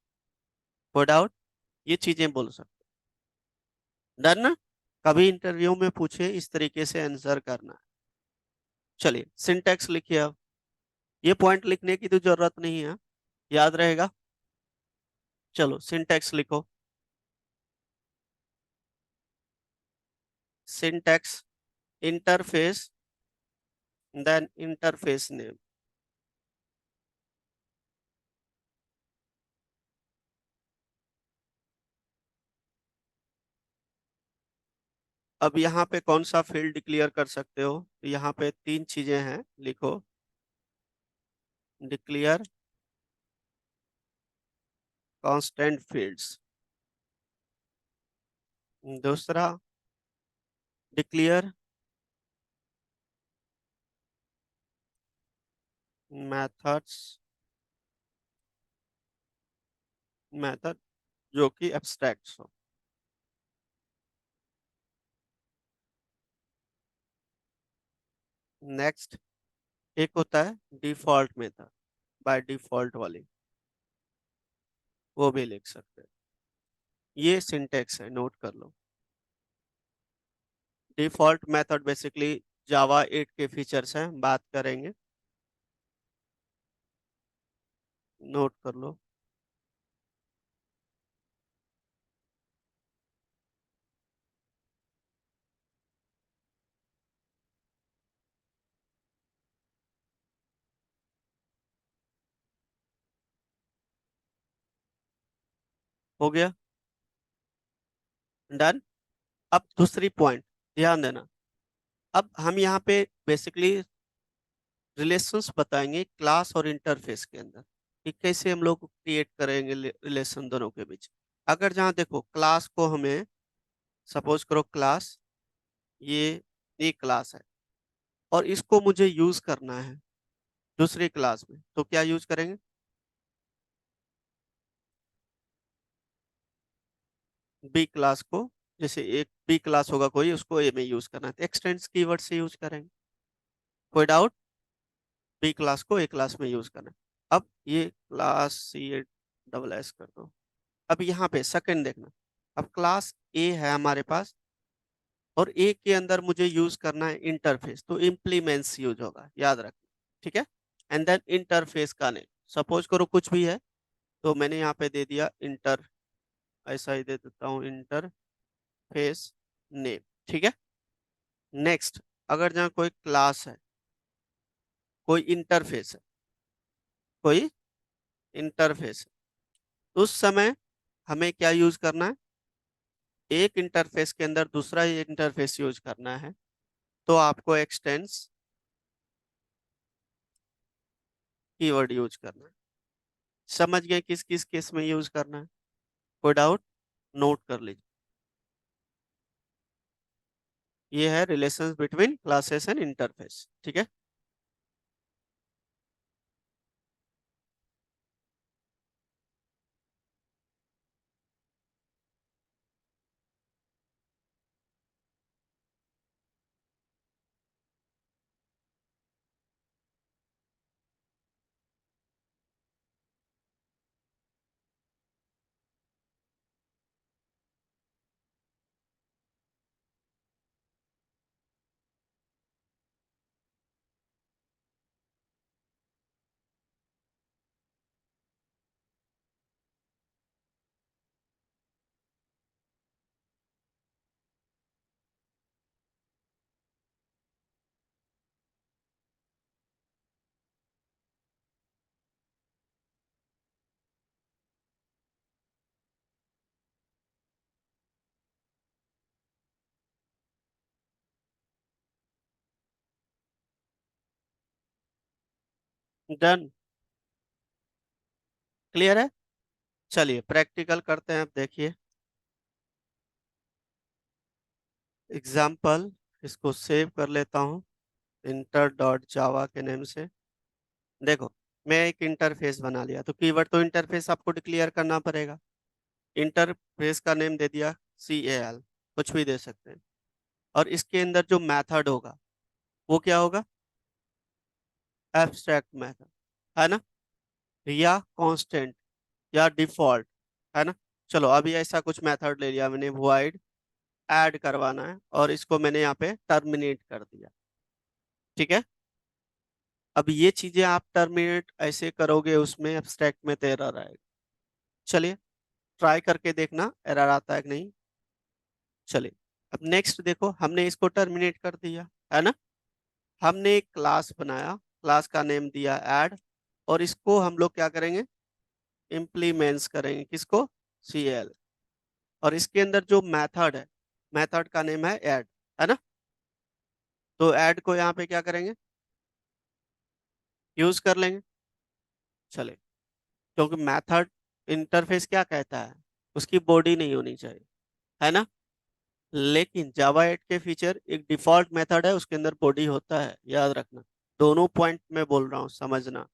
No doubt. ये चीजें बोल सकते. डन ना. कभी इंटरव्यू में पूछे इस तरीके से आंसर करना. चलिए सिंटैक्स लिखिए. अब ये पॉइंट लिखने की तो जरूरत नहीं है, याद रहेगा. चलो सिंटैक्स लिखो. Syntax, interface, then interface name. अब यहाँ पे कौन सा फील्ड डिक्लेयर कर सकते हो, यहाँ पे तीन चीजें हैं, लिखो. Declare constant fields. दूसरा, डिक्लेयर मेथड्स, मेथड जो कि एब्स्ट्रैक्ट हो। नेक्स्ट, एक होता है डिफॉल्ट मेथड, बाय डिफॉल्ट वाली, वो भी लिख सकते हैं। ये सिंटेक्स है, नोट कर लो। डिफॉल्ट मेथड बेसिकली जावा 8 के फीचर्स हैं, बात करेंगे, नोट कर लो। हो गया, डन। अब दूसरी पॉइंट, ध्यान देना। अब हम यहाँ पे बेसिकली रिलेशंस बताएंगे क्लास और इंटरफेस के अंदर, कि कैसे हम लोग क्रिएट करेंगे रिलेशन दोनों के बीच। अगर जहाँ देखो क्लास को हमें, सपोज करो क्लास, ये क्लास है और इसको मुझे यूज करना है दूसरी क्लास में, तो क्या यूज करेंगे? बी क्लास को, जैसे एक बी क्लास होगा कोई, उसको ए में यूज करना है तो एक्सटेंड्स कीवर्ड से यूज करेंगे। कोई डाउट? बी क्लास को ए क्लास में यूज करना है। अब ये class C A double S कर दो। अब यहाँ पे सेकंड देखना, अब क्लास ए है हमारे पास और ए के अंदर मुझे यूज करना है इंटरफेस, तो इम्प्लीमेंट्स यूज होगा, याद रखना, ठीक है। एंड देन इंटरफेस का नेम, सपोज करो कुछ भी है, तो मैंने यहाँ पे दे दिया इंटर, ऐसा ही दे देता हूँ, इंटरफेस नेम, ठीक है। नेक्स्ट, अगर जहाँ कोई क्लास है, कोई इंटरफेस है, कोई इंटरफेस है, उस समय हमें क्या यूज करना है? एक इंटरफेस के अंदर दूसरा ही इंटरफेस यूज करना है, तो आपको एक्सटेंस कीवर्ड यूज करना है। समझ गए किस किस केस में यूज करना है? कोई डाउट? नोट कर लीजिए। ये है relations between classes and interface, ठीक है। डन, क्लियर है। चलिए प्रैक्टिकल करते हैं, अब देखिए एग्जाम्पल, इसको सेव कर लेता हूँ इंटर डॉट जावा के नेम से। देखो, मैं एक इंटरफेस बना लिया, तो कीवर्ड तो इंटरफेस आपको डिक्लेयर करना पड़ेगा। इंटरफेस का नेम दे दिया CAL, कुछ भी दे सकते हैं। और इसके अंदर जो मेथड होगा वो क्या होगा? एब्स्ट्रैक्ट मेथड, है ना, या कांस्टेंट, या डिफॉल्ट, है ना। चलो अभी ऐसा कुछ मेथड ले लिया मैंने, वॉइड ऐड करवाना है और इसको मैंने यहाँ पे टर्मिनेट कर दिया, ठीक है। अब ये चीजें आप टर्मिनेट ऐसे करोगे उसमें एब्स्ट्रैक्ट में तो एरर आएगा। चलिए ट्राई करके देखना एरर आता है कि नहीं। चलिए, अब नेक्स्ट देखो, हमने इसको टर्मिनेट कर दिया, है ना। हमने एक क्लास बनाया, क्लास का नेम दिया ऐड, और इसको हम लोग क्या करेंगे? इम्प्लीमेंट्स करेंगे, किसको? CL। और इसके अंदर जो मेथड है, मेथड का नेम है ऐड, है ना। तो ऐड को यहाँ पे क्या करेंगे? यूज कर लेंगे। चले, क्योंकि मेथड इंटरफेस क्या कहता है, उसकी बॉडी नहीं होनी चाहिए, है ना। लेकिन जावा 8 के फीचर एक डिफॉल्ट मेथड है, उसके अंदर बॉडी होता है, याद रखना। दोनों पॉइंट में बोल रहा हूँ, समझना।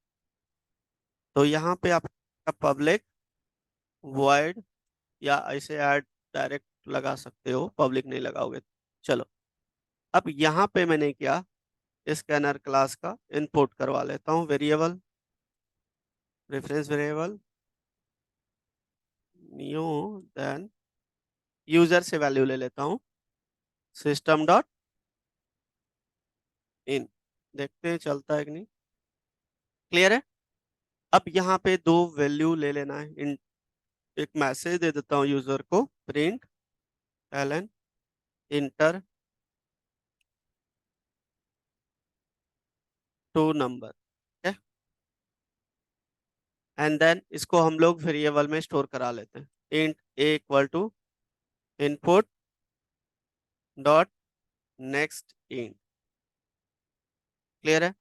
तो यहाँ पे आप पब्लिक वॉइड या ऐसे ऐड डायरेक्ट लगा सकते हो, पब्लिक नहीं लगाओगे। चलो, अब यहाँ पे मैंने क्या, स्कैनर क्लास का इनपुट करवा लेता हूँ variable, reference variable new, then user से वैल्यू ले लेता हूँ सिस्टम डॉट इन। देखते हैं चलता है कि नहीं। क्लियर है। अब यहाँ पे दो वैल्यू ले लेना है। एक मैसेज दे देता हूँ यूजर को, print L N enter two number, and then इसको हम लोग वेरिएबल में स्टोर करा लेते हैं। Int a equal to input dot next int. Clear है।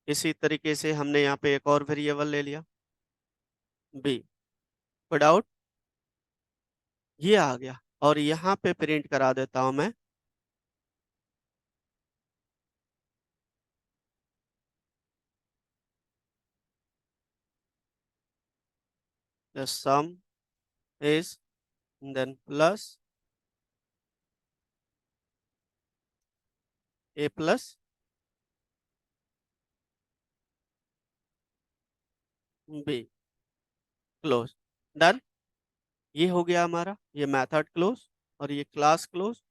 इसी तरीके से हमने यहाँ पे एक और वेरिएबल ले लिया, बी, पुट आउट, ये आ गया। और यहाँ पे प्रिंट करा देता हूं मैं the sum is, then plus a plus b, close, done. ये हो गया हमारा, ये मेथड क्लोज और ये क्लास क्लोज।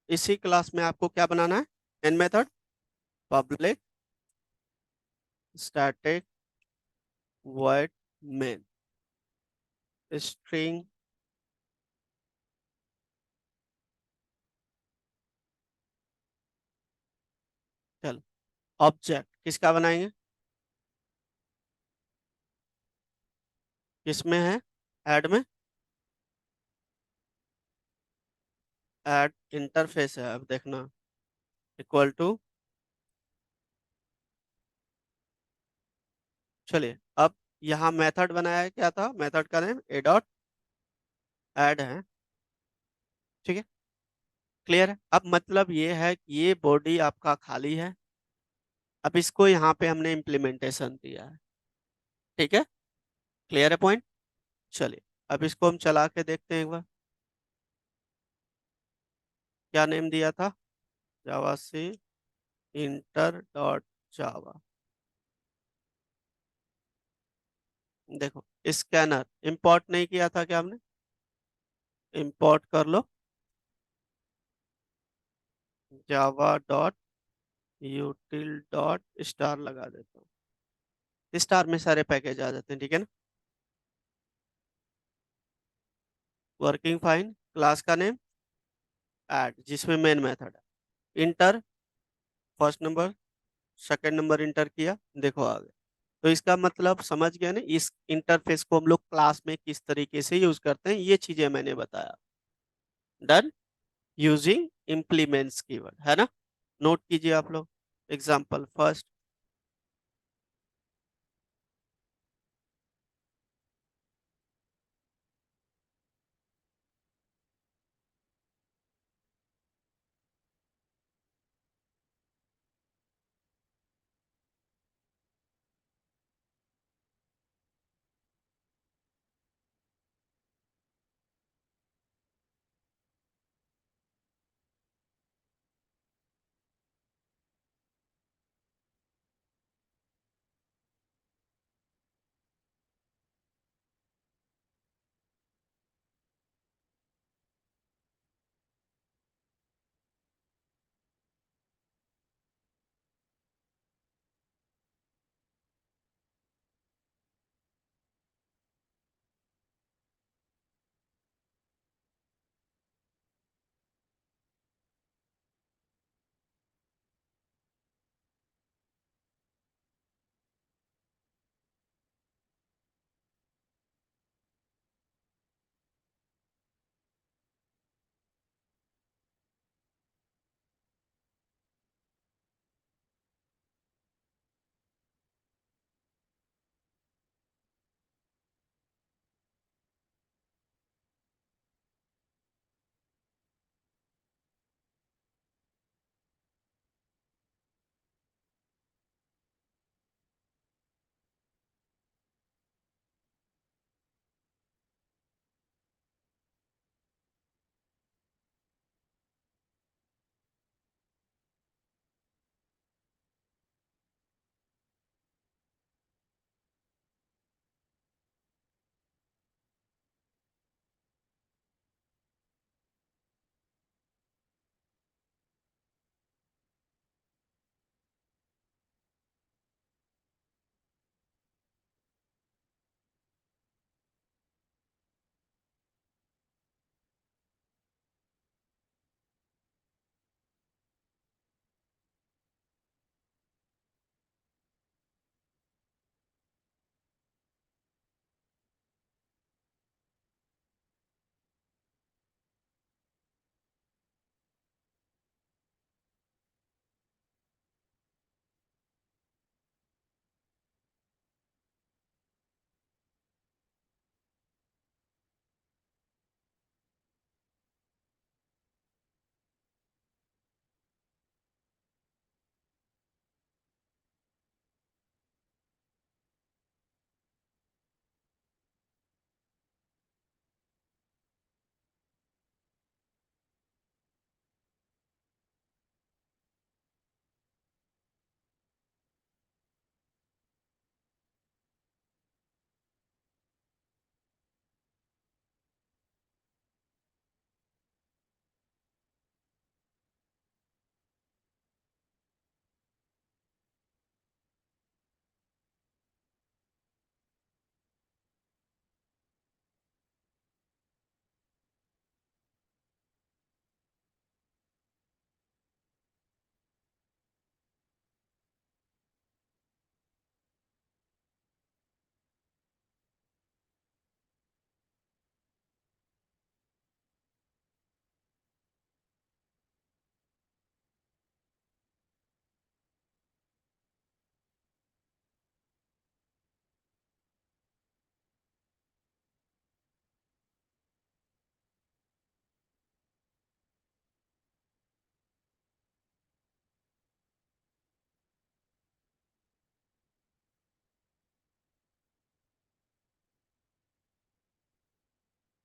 इसी क्लास में आपको क्या बनाना है, an method, public static void main string, चलो ऑब्जेक्ट किसका बनाएंगे, किसमें है, ऐड में, ऐड इंटरफेस है, अब देखना, इक्वल टू, चलिए अब यहाँ मेथड बनाया है, क्या था मेथड का नेम, ए डॉट ऐड है। ठीक है, क्लियर है। अब मतलब ये है कि ये बॉडी आपका खाली है, अब इसको यहाँ पे हमने इम्प्लीमेंटेशन दिया है। ठीक है, क्लियर है पॉइंट। चलिए अब इसको हम चला के देखते हैं एक बार। क्या नेम दिया था, जावा सी इंटर डॉट जावा। देखो, स्कैनर इंपोर्ट नहीं किया था क्या हमने, इंपोर्ट कर लो, Java dot util dot star लगा देता हूँ, स्टार में सारे पैकेज आ जाते हैं, ठीक है ना। वर्किंग फाइन, क्लास का नेम ऐड, जिसमें मेन मेथड है, inter first number second number inter किया, देखो आ गया। तो इसका मतलब समझ गया ना, इस इंटरफेस को हम लोग क्लास में किस तरीके से यूज करते हैं, ये चीजें मैंने बताया। डन, यूजिंग इम्प्लीमेंट्स कीवर्ड, है ना। नोट कीजिए आप लोग। एग्जाम्पल फर्स्ट,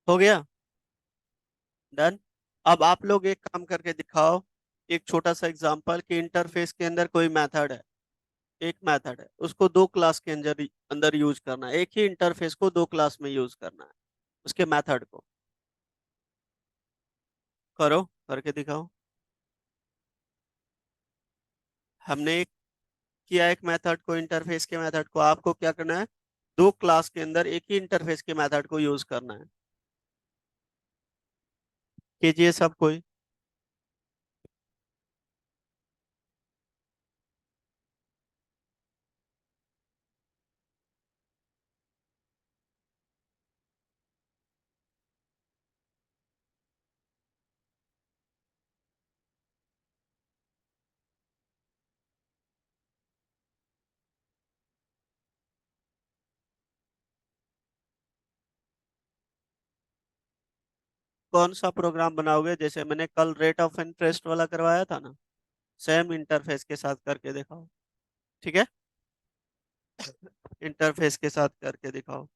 हो गया। डन। अब आप लोग एक काम करके दिखाओ, एक छोटा सा एग्जांपल कि इंटरफेस के अंदर कोई मेथड है, एक मेथड है, उसको दो क्लास के अंदर अंदर यूज करना है, एक ही इंटरफेस को दो क्लास में यूज करना है, उसके मेथड को। करो, करके दिखाओ। हमने एक किया एक मेथड को, इंटरफेस के मेथड को, आपको क्या करना है, दो क्लास के अंदर एक ही इंटरफेस के मेथड को यूज करना है। कीजिए सब कोई। कौन सा प्रोग्राम बनाओगे? जैसे मैंने कल रेट ऑफ इंटरेस्ट वाला करवाया था ना, सेम इंटरफेस के साथ करके दिखाओ। ठीक है, इंटरफेस के साथ करके दिखाओ।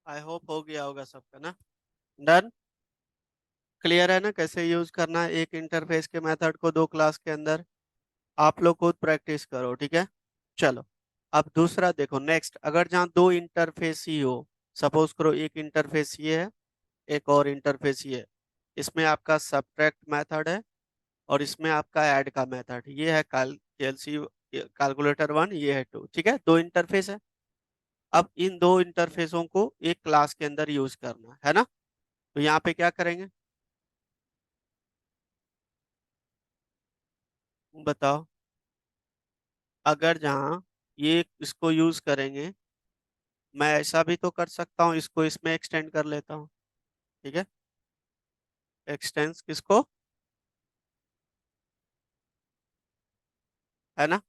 आई होप हो गया होगा सबका ना। डन। क्लियर है ना कैसे यूज करना है एक इंटरफेस के मेथड को दो क्लास के अंदर। आप लोग खुद प्रैक्टिस करो, ठीक है। चलो, अब दूसरा देखो। नेक्स्ट, अगर जहाँ दो इंटरफेस ही हो, सपोज करो एक इंटरफेस ये है, एक और इंटरफेस ये है। इसमें आपका सब्ट्रैक्ट मेथड है और इसमें आपका ऐड का मेथड। ये है कैलसी कैलकुलेटर वन, ये है टू, ठीक है। दो इंटरफेस है। अब इन दो इंटरफेसों को एक क्लास के अंदर यूज करना है ना। तो यहाँ पे क्या करेंगे, बताओ। अगर जहाँ ये इसको यूज करेंगे, मैं ऐसा भी तो कर सकता हूँ, इसको इसमें एक्सटेंड कर लेता हूँ, ठीक है। एक्सटेंस किसको, है ना।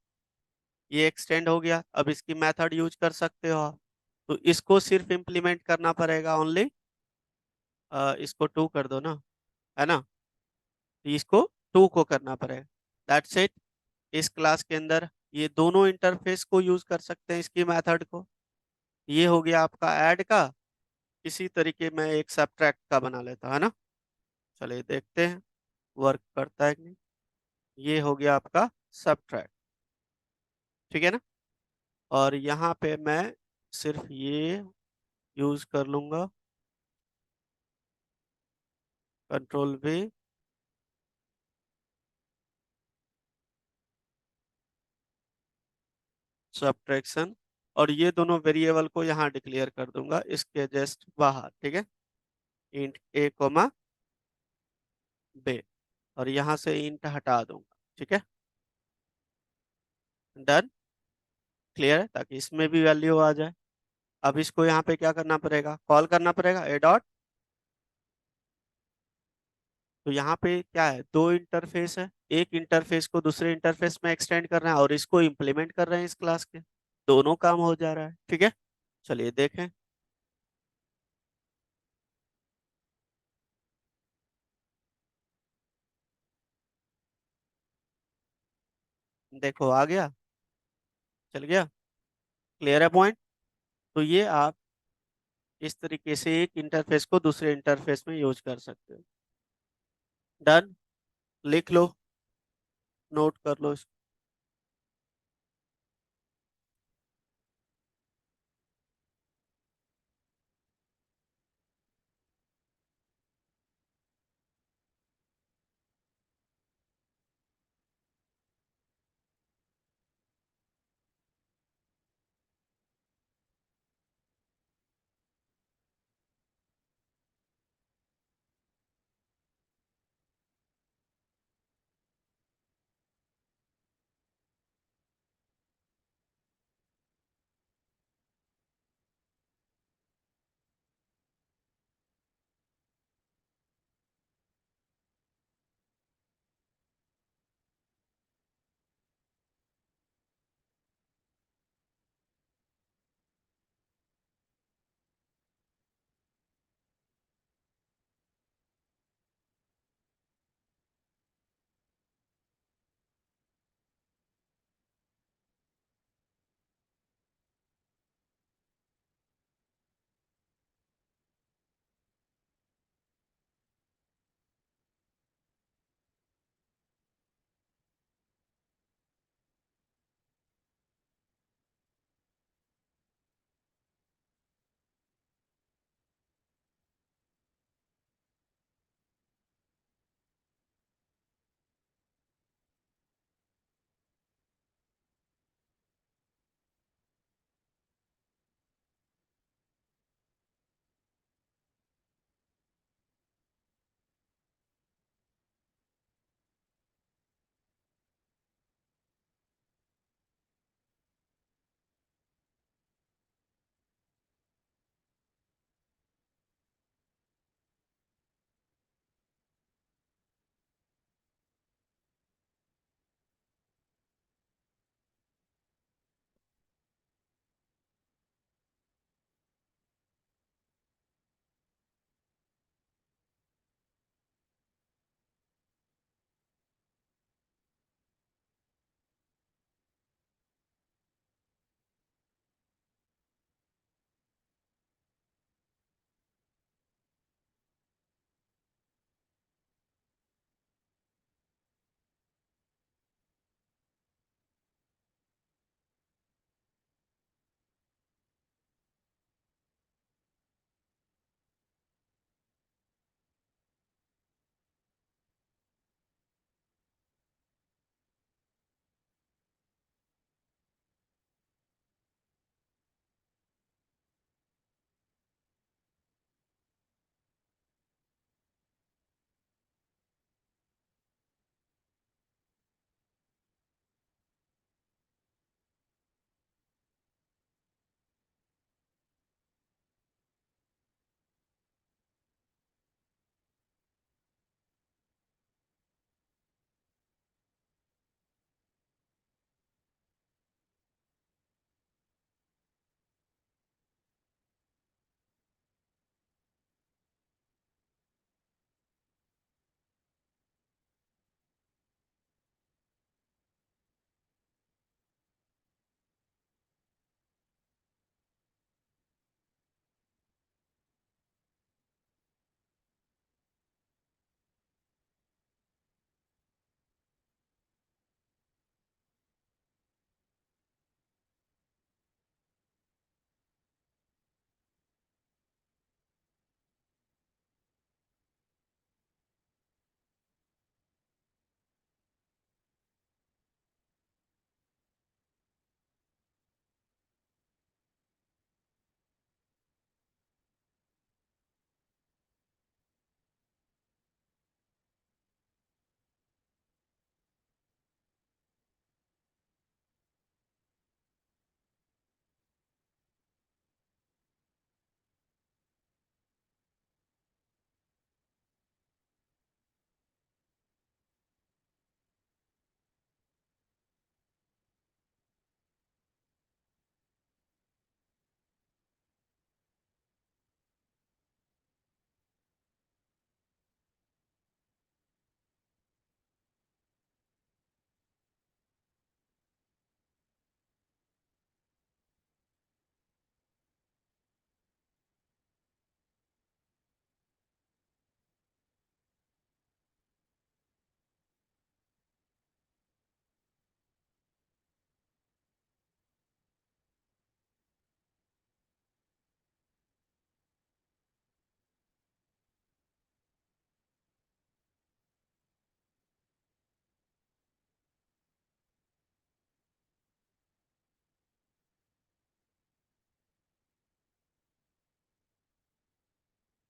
ये एक्सटेंड हो गया, अब इसकी मेथड यूज कर सकते हो आप। तो इसको सिर्फ इम्प्लीमेंट करना पड़ेगा ओनली। इसको टू कर दो ना, है ना। तो इसको टू को करना पड़ेगा। That's it. इस क्लास के अंदर ये दोनों इंटरफेस को यूज कर सकते हैं इसकी मेथड को। ये हो गया आपका ऐड का। इसी तरीके मैं एक सब्ट्रैक्ट का बना लेता, है ना। चलिए देखते हैं वर्क करता है कि नहीं। ये हो गया आपका सब्ट्रैक्ट, ठीक है ना। और यहाँ पे मैं सिर्फ ये यूज कर लूंगा, कंट्रोल V, सब्ट्रैक्शन। और ये दोनों वेरिएबल को यहाँ डिक्लेयर कर दूंगा इसके जस्ट बाहर, ठीक है। Int a comma b। और यहाँ से इंट हटा दूंगा, ठीक है। डन। क्लियर है, ताकि इसमें भी वैल्यू आ जाए। अब इसको यहाँ पे क्या करना पड़ेगा, कॉल करना पड़ेगा ए डॉट। तो यहाँ पे क्या है, दो इंटरफेस है। एक इंटरफेस को दूसरे इंटरफेस में एक्सटेंड कर रहे हैं और इसको इम्प्लीमेंट कर रहे हैं इस क्लास के। दोनों काम हो जा रहा है, ठीक है। चलिए देखें। देखो आ गया, चल गया। क्लियर है पॉइंट। तो ये आप इस तरीके से एक इंटरफेस को दूसरे इंटरफेस में यूज कर सकते हो। डन। लिख लो, नोट कर लो इसको।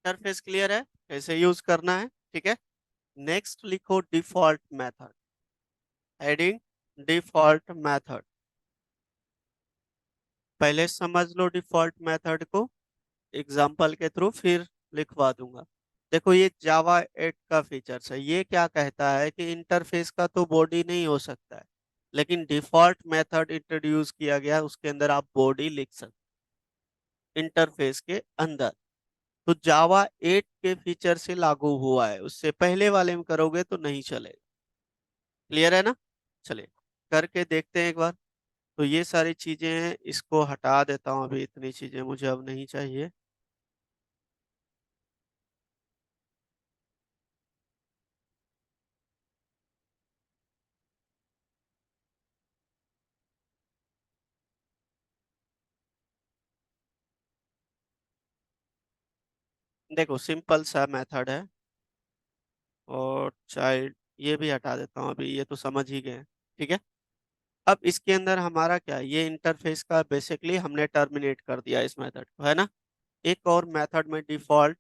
इंटरफेस क्लियर है कैसे यूज करना है, ठीक है। नेक्स्ट लिखो default method, heading default method. पहले समझ लो डिफॉल्ट मेथड को एग्जाम्पल के थ्रू, फिर लिखवा दूंगा। देखो ये जावा 8 का फीचर्स है। ये क्या कहता है कि इंटरफेस का तो बॉडी नहीं हो सकता है, लेकिन डिफॉल्ट मेथड इंट्रोड्यूस किया गया, उसके अंदर आप बॉडी लिख सकते इंटरफेस के अंदर। तो जावा 8 के फीचर से लागू हुआ है, उससे पहले वाले में करोगे तो नहीं चलेगा। क्लियर है ना? चलिए करके देखते हैं एक बार। तो ये सारी चीजें हैं, इसको हटा देता हूँ, अभी इतनी चीजें मुझे अब नहीं चाहिए। देखो सिंपल सा मेथड है, और चाइल्ड ये भी हटा देता हूँ अभी, ये तो समझ ही गए हैं, ठीक है। अब इसके अंदर हमारा क्या है, ये इंटरफेस का बेसिकली हमने टर्मिनेट कर दिया इस मेथड को, है ना। एक और मेथड में डिफॉल्ट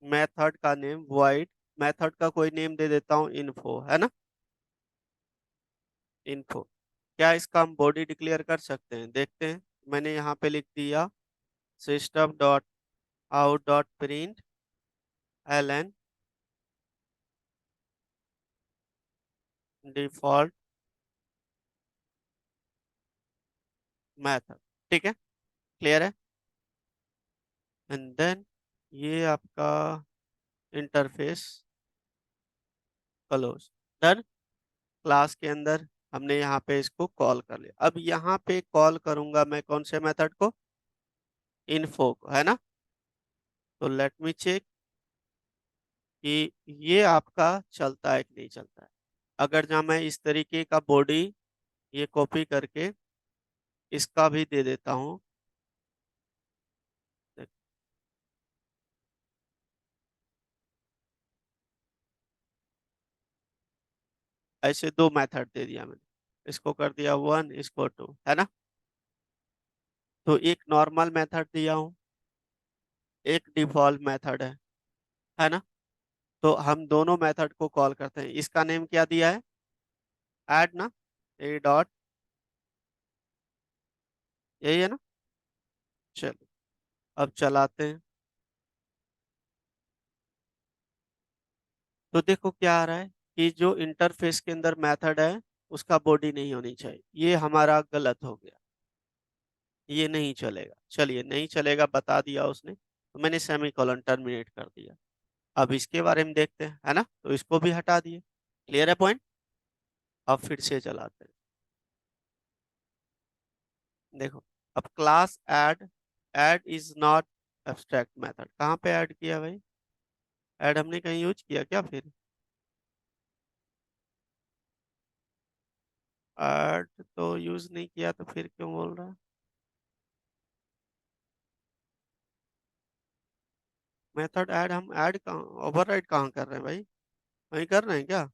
मेथड का नेम void, मेथड का कोई नेम दे देता हूँ इन्फो, है ना। इन्फो, क्या इसका हम बॉडी डिक्लेयर कर सकते हैं, देखते हैं। मैंने यहाँ पे लिख दिया system dot out dot print L N default method, ठीक है। क्लियर है। एंड देन ये आपका इंटरफेस क्लोज, डन। क्लास के अंदर हमने यहाँ पे इसको कॉल कर लिया। अब यहाँ पे कॉल करूंगा मैं कौन से मेथड को, इन्फो को, है ना। तो लेट मी चेक कि ये आपका चलता है कि नहीं चलता है। अगर जहाँ मैं इस तरीके का बॉडी ये कॉपी करके इसका भी दे देता हूँ, ऐसे दो मेथड दे दिया मैंने, इसको कर दिया वन, इसको टू, है ना। तो एक नॉर्मल मेथड दिया हूँ, एक डिफॉल्ट मेथड है ना। तो हम दोनों मेथड को कॉल करते हैं। इसका नेम क्या दिया है, ऐड ना, ए डॉट, यही है ना। चलो अब चलाते हैं। तो देखो क्या आ रहा है कि जो इंटरफेस के अंदर मेथड है उसका बॉडी नहीं होनी चाहिए, ये हमारा गलत हो गया, ये नहीं चलेगा। चलिए नहीं चलेगा बता दिया उसने, तो मैंने सेमीकोलन टर्मिनेट कर दिया। अब इसके बारे में देखते हैं, है ना। तो इसको भी हटा दिए। क्लियर है पॉइंट। अब फिर से चलाते हैं। देखो अब class add, add is not abstract method, कहाँ पे ऐड किया भाई, ऐड हमने कहीं यूज किया क्या फिर, ऐड तो यूज नहीं किया, तो फिर क्यों बोल रहा है। मेथड ऐड, हम ऐड कहाँ, ओवरराइड कहाँ कर रहे हैं भाई, वहीं कर रहे हैं क्या।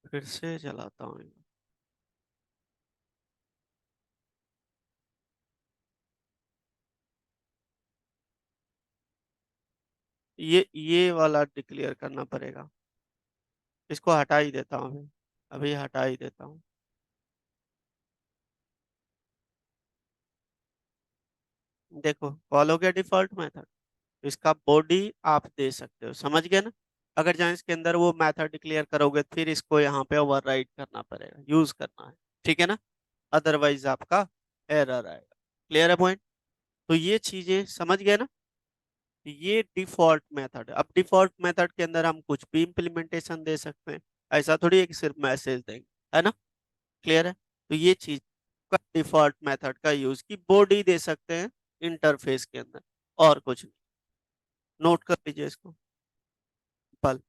फिर से चलाता हूँ। ये वाला डिक्लेयर करना पड़ेगा। इसको हटा ही देता हूँ अभी, अभी हटा ही देता हूँ। देखो कॉल हो गया डिफॉल्ट मेथड। तो इसका बॉडी आप दे सकते हो, समझ गए ना। अगर जहाँ इसके अंदर वो मेथड डिक्लेयर करोगे फिर इसको यहाँ पे ओवरराइड करना पड़ेगा, यूज करना है, ठीक है ना। अदरवाइज आपका एरर आएगा। क्लियर है पॉइंट। तो ये चीजें समझ गए ना। ये डिफॉल्ट मेथड है। अब डिफॉल्ट मेथड के अंदर हम कुछ भी इम्प्लीमेंटेशन दे सकते हैं, ऐसा थोड़ी है कि सिर्फ मैसेज देंगे, है ना। क्लियर है। तो ये चीज का डिफॉल्ट मेथड का यूज की बॉडी दे सकते हैं इंटरफेस के अंदर, और कुछ नहीं। नोट कर लीजिए इसको पल।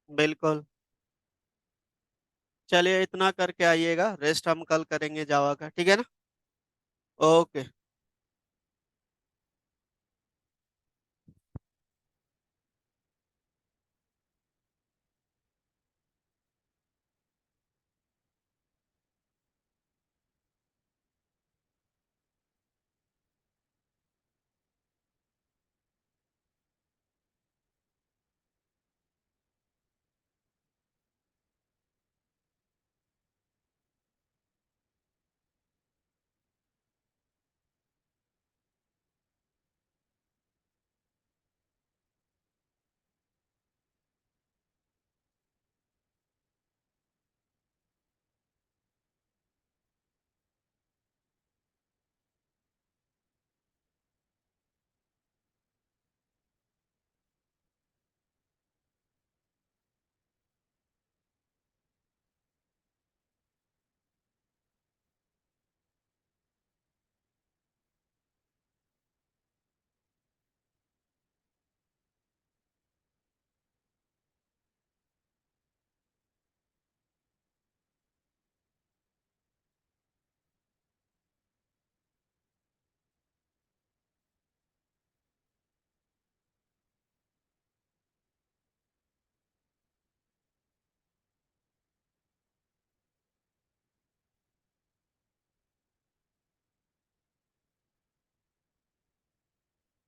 बिल्कुल। चलिए इतना करके आइएगा, रेस्ट हम कल करेंगे जावा का, ठीक है ना। ओके।